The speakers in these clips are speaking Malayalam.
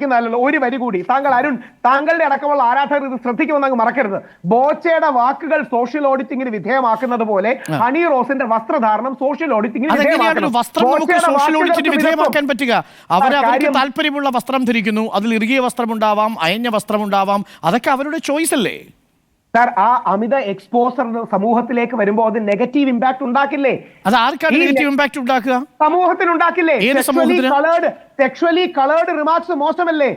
ഒരു വരി കൂടി അരുൺ താങ്കളുടെ അടക്കമുള്ള ആരാധകർ ഇത് ശ്രദ്ധിക്കുമെന്ന് അങ്ങ് മറക്കരുത്. ബോച്ചയുടെ വാക്കുകൾ സോഷ്യൽ ഓഡിറ്റിംഗിന് വിധേയമാക്കുന്നത് പോലെ ഹണി റോസിന്റെ വസ്ത്രധാരണം സോഷ്യൽ ഓഡിറ്റിംഗിന് വിധേയമാക്കാൻ പറ്റുക. അവർക്ക് താല്പര്യമുള്ള വസ്ത്രം ധരിക്കുന്നു, അതിൽ ഇറുകിയ വസ്ത്രമുണ്ടാവാം, അയഞ്ഞ വസ്ത്രമുണ്ടാവാം, അതൊക്കെ അവരുടെ ചോയ്സ് അല്ലേ സാർ? ആ അമിത എക്സ്പോസർ സമൂഹത്തിലേക്ക് വരുമ്പോൾ അത് നെഗറ്റീവ് ഇമ്പാക്ട് ഉണ്ടാക്കില്ലേ? അത് ആർക്കാണ് നെഗറ്റീവ് ഇമ്പാക്ട് ഉണ്ടാക്കുക? സമൂഹത്തിന് ഉണ്ടാക്കില്ലേ? സെക്ഷുവലി കളേർഡ് റിമാർക്സ് മോശമല്ലേ?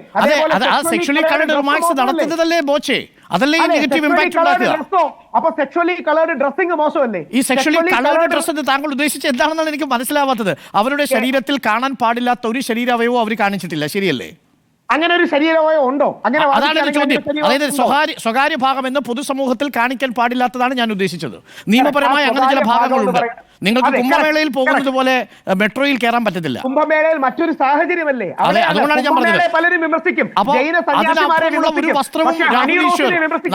സെക്ഷുവലി കളേർഡ് റിമാർക്സ് നടത്തുന്നതല്ലേ ബോച്ചെ? അതല്ലേ ഈ നെഗറ്റീവ് ഇമ്പാക്ട് ഉണ്ടാക്കുക? അപ്പൊ സെക്ഷുവലി കളേർഡ് ഡ്രസ്സിംഗ് മോശമല്ലേ? ഈ സെക്ഷുവലി കളേർഡ് ഡ്രസ് എന്ന് താങ്കൾ ഉദ്ദേശിച്ച് എന്താണെന്നാണ് എനിക്ക് മനസ്സിലാവാത്തത്. അവരുടെ ശരീരത്തിൽ കാണാൻ പാടില്ലാത്ത ഒരു ശരീരാവയവവും അവർ കാണിച്ചിട്ടില്ല, ശരിയല്ലേ? അങ്ങനെ ഒരു ശരീരവയം ഉണ്ടോ? അങ്ങനെ അതാണ് ചോദ്യം. അതായത് സ്വകാര്യ ഭാഗം എന്ന് പൊതുസമൂഹത്തിൽ കാണിക്കാൻ പാടില്ലാത്തതാണ് ഞാൻ ഉദ്ദേശിച്ചത്. നിയമപരമായി അങ്ങനെ ചില ഭാഗങ്ങളുണ്ട്. നിങ്ങൾക്ക് കുംഭമേളയിൽ പോകുന്നത് പോലെ മെട്രോയിൽ കയറാൻ പറ്റത്തില്ല. കുംഭമേളയിൽ മറ്റൊരു സാഹചര്യമല്ലേ? അതുകൊണ്ടാണ് ഞാൻ പറഞ്ഞത്. പലരും വിമർശിക്കും. ഒരു വസ്ത്രവും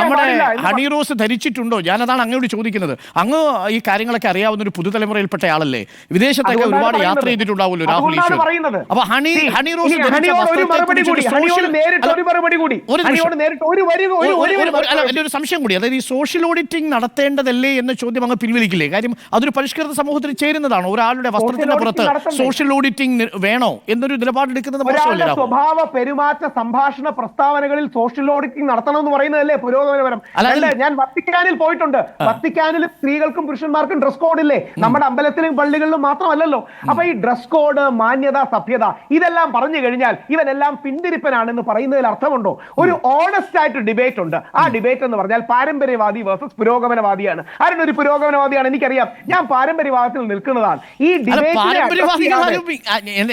നമ്മുടെ ഹണി റോസ് ധരിച്ചിട്ടുണ്ടോ? ഞാനതാണ് അങ്ങോട്ട് ചോദിക്കുന്നത്. അങ്ങ് ഈ കാര്യങ്ങളൊക്കെ അറിയാവുന്ന ഒരു പുതുതലമുറയിൽപ്പെട്ട ആളല്ലേ? വിദേശത്തൊക്കെ ഒരുപാട് യാത്ര ചെയ്തിട്ടുണ്ടാവുമല്ലോ രാഹുൽ ഈശ്വർ. അപ്പൊ ഹണി റോസ് ഒരു സംശയം കൂടി, അതായത് ഈ സോഷ്യൽ ഓഡിറ്റിംഗ് നടത്തേണ്ടതല്ലേ എന്ന ചോദ്യം അങ്ങ് പിൻവലിക്കില്ലേ? കാര്യം അതൊരു പരിഷ്കൃത സമൂഹത്തിൽ ചേരുന്നതാണോ? ഒരാളുടെ വസ്ത്രത്തിന്റെ പുറത്ത് സോഷ്യൽ ഓഡിറ്റിംഗ് വേണോ എന്നൊരു നിലപാടെടുക്കുന്നത് മോശമല്ലേ? സ്വഭാവ പെരുമാറ്റ സംഭാഷണ പ്രസ്താവനകളിൽ സോഷ്യൽ ഓഡിറ്റിംഗ് നടത്തണം എന്ന് പറയുന്നതല്ലേ പുരോഗമനപരം? ഞാൻ വത്തിക്കാനിൽ പോയിട്ടുണ്ട്. വത്തിക്കാനിൽ സ്ത്രീകൾക്കും പുരുഷന്മാർക്കും ഡ്രസ് കോഡ് ഇല്ലേ? നമ്മുടെ അമ്പലത്തിലും പള്ളികളിലും മാത്രമല്ലല്ലോ. അപ്പൊ ഈ ഡ്രസ് കോഡ്, മാന്യത, സഭ്യത ഇതെല്ലാം പറഞ്ഞു കഴിഞ്ഞാൽ ഇവനെല്ലാം പിന്തിരിപ്പനാണെന്ന് പറയുന്നതിൽ അർത്ഥമുണ്ടോ? ഒരു ഓണസ്റ്റ് ആയിട്ട് ഡിബേറ്റ് ഉണ്ട്. ആ ഡിബേറ്റ് എന്ന് പറഞ്ഞാൽ പാരമ്പര്യവാദി വേഴ്സസ് പുരോഗമനവാദിയാണ്. ആരൊരു പുരോഗമനവാദിയാണ്? എനിക്കറിയാം, ഞാൻ പാരമ്പര്യവാദത്തിൽ നിൽക്കുന്നതാണ്. ഈ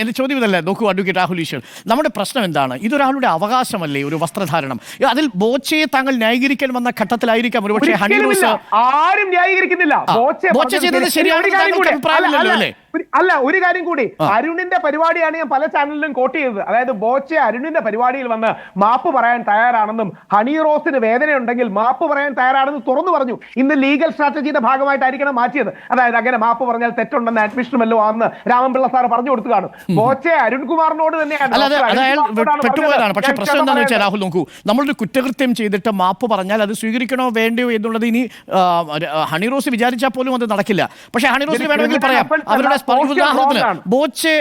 എന്റെ ചോദ്യം ഇതല്ലേ? നോക്കൂ അഡ്വക്കേറ്റ് രാഹുൽ ഈശ്വർ, നമ്മുടെ പ്രശ്നം എന്താണ്? ഇതൊരാളുടെ അവകാശമല്ലേ ഒരു വസ്ത്രധാരണം? അതിൽ ബോച്ചയെ താങ്കൾ ന്യായീകരിക്കാൻ വന്ന ഘട്ടത്തിലായിരിക്കാം ഒരുപക്ഷെ ഹണി റോസ്. ആരും ന്യായീകരിക്കുന്നില്ല. ബോച്ച ചെയ്തത് ശരിയാണ്. അല്ല, ഒരു കാര്യം കൂടി, അരുണിന്റെ പരിപാടിയാണ് ഞാൻ പല ചാനലിലും കോട്ട് ചെയ്തത്. അതായത് ബോച്ചെ അരുണിന്റെ പരിപാടിയിൽ വന്ന് മാപ്പ് പറയാൻ തയ്യാറാണെന്നും ഹണി റോസിന് വേദനയുണ്ടെങ്കിൽ മാപ്പ് പറയാൻ തയ്യാറാണെന്ന് തുറന്നു പറഞ്ഞു. ഇന്ന് ലീഗൽ സ്ട്രാറ്റജിയുടെ ഭാഗമായിട്ടായിരിക്കണം മാറ്റിയത്. അതായത് അങ്ങനെ മാപ്പ് പറഞ്ഞാൽ തെറ്റുണ്ടെന്ന് അഡ്മിഷനുമല്ലോ ആണെന്ന് രാമൻപിള്ള സാർ പറഞ്ഞു കൊടുത്തു കാണും. ബോച്ചെ അരുൺകുമാറിനോട് തന്നെയാണ്. പക്ഷേ പ്രശ്നം എന്താണെന്ന് വെച്ചാൽ രാഹുൽ, നോക്കൂ, നമ്മളൊരു കുറ്റകൃത്യം ചെയ്തിട്ട് മാപ്പ് പറഞ്ഞാൽ അത് സ്വീകരിക്കണോ വേണ്ടയോ എന്നുള്ളത് ഇനി ഹണി റോസ് വിചാരിച്ചാൽ പോലും അത് നടക്കില്ല. പക്ഷേ ഹണി റോസിന് വേണമെങ്കിൽ പറയാം. അവരുടെ ഉദാഹരണത്തിന്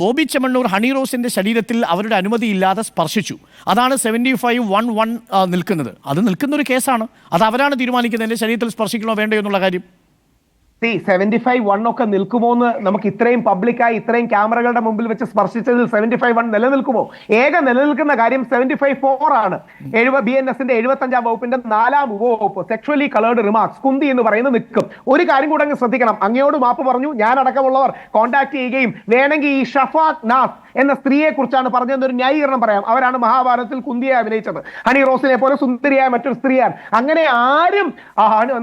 ബോബി ചെമ്മണ്ണൂർ ഹണി റോസിന്റെ ശരീരത്തിൽ അവരുടെ അനുമതി ഇല്ലാതെ സ്പർശിച്ചു. അതാണ് 75-1-1 നിൽക്കുന്നത്. അത് നിൽക്കുന്ന ഒരു കേസാണ്. അത് അവരാണ് തീരുമാനിക്കുന്നത് എന്റെ ശരീരത്തിൽ സ്പർശിക്കണോ വേണ്ടയോ എന്നുള്ള കാര്യം. 75-1 ഒക്കെ നിൽക്കുമോ എന്ന് നമുക്ക് ഇത്രയും പബ്ലിക്കായി ഇത്രയും ക്യാമറകളുടെ മുമ്പിൽ വെച്ച് സ്പർശിച്ചതിൽ 75-1 നിലനിൽക്കുമോ? നിലനിൽക്കുന്ന കാര്യം 75-4 ആണ്. BNSന്റെ 75-ാം വകുപ്പിന്റെ 4-ാം ഉപവകുപ്പ് സെക്ഷുവലി കളേർഡ് റിമാർക്സ് കുന്തി എന്ന് പറയുന്നത് നിൽക്കും. ഒരു കാര്യം കൂടെ അങ്ങ് ശ്രദ്ധിക്കണം. അങ്ങയോട് മാപ്പ് പറഞ്ഞു, ഞാൻ അടക്കമുള്ളവർ കോൺടാക്ട് ചെയ്യുകയും വേണമെങ്കിൽ ഈ ഷഫാഖ് നാസ് എന്ന സ്ത്രീയെ കുറിച്ചാണ് പറഞ്ഞതെന്നൊരു ന്യായീകരണം പറയാം. അവരാണ് മഹാഭാരതത്തിൽ കുന്തിയെ അഭിനയിച്ചത്. ഹണി റോസിനെ പോലെ സുന്ദരിയായ മറ്റൊരു സ്ത്രീയാണ്. അങ്ങനെ ആരും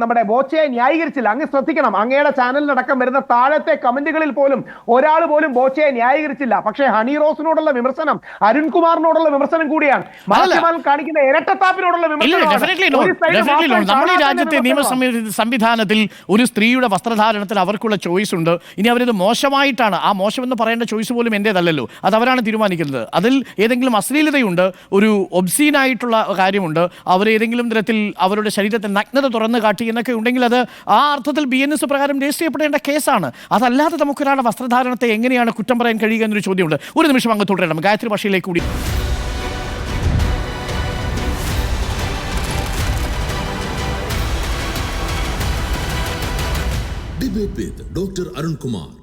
നമ്മുടെ ബോച്ചയെ ന്യായീകരിച്ചില്ല. അങ്ങ് ശ്രദ്ധിക്കണം. അങ്ങയുടെ ചാനലിനടക്കം വരുന്ന താഴത്തെ കമന്റുകളിൽ പോലും ഒരാൾ പോലും ബോച്ചയെ ന്യായീകരിച്ചില്ല. പക്ഷേ ഹണി റോസിനോടുള്ള വിമർശനം അരുൺകുമാറിനോടുള്ള വിമർശനം കൂടിയാണ്. മാധ്യമങ്ങൾ കാണിക്കുന്ന ഇരട്ടത്താപ്പിനോടുള്ള വിമർശനം. നമ്മുടെ രാജ്യത്തെ നിയമ സംവിധാനത്തിൽ ഒരു സ്ത്രീയുടെ വസ്ത്രധാരണത്തിൽ അവർക്കുള്ള ചോയ്സ് ഉണ്ട്. ഇനി അവരത് മോശമായിട്ടാണ്, ആ മോശം എന്ന് പറയേണ്ട ചോയ്സ് പോലും എന്റേതല്ലല്ലോ, അത് അവരാണ് തീരുമാനിക്കുന്നത്. അതിൽ ഏതെങ്കിലും അശ്ലീലതയുണ്ട്, ഒരു ഒബ്സീനായിട്ടുള്ള കാര്യമുണ്ട്, അവർ ഏതെങ്കിലും തരത്തിൽ അവരുടെ ശരീരത്തെ നഗ്നത തുറന്നു കാട്ടി എന്നൊക്കെ ഉണ്ടെങ്കിൽ അത് ആ അർത്ഥത്തിൽ BNS പ്രകാരം രജിസ്റ്റർ ചെയ്യപ്പെടേണ്ട കേസാണ്. അതല്ലാതെ നമുക്കൊരാളുടെ വസ്ത്രധാരണത്തെ എങ്ങനെയാണ് കുറ്റം പറയാൻ കഴിയുക എന്നൊരു ചോദ്യമുണ്ട്. ഒരു നിമിഷം അങ്ങ് തുടരണം. ഗായത്രി ഭാഷയിലേക്ക് കൂടി. Debate with Dr. Arun Kumar.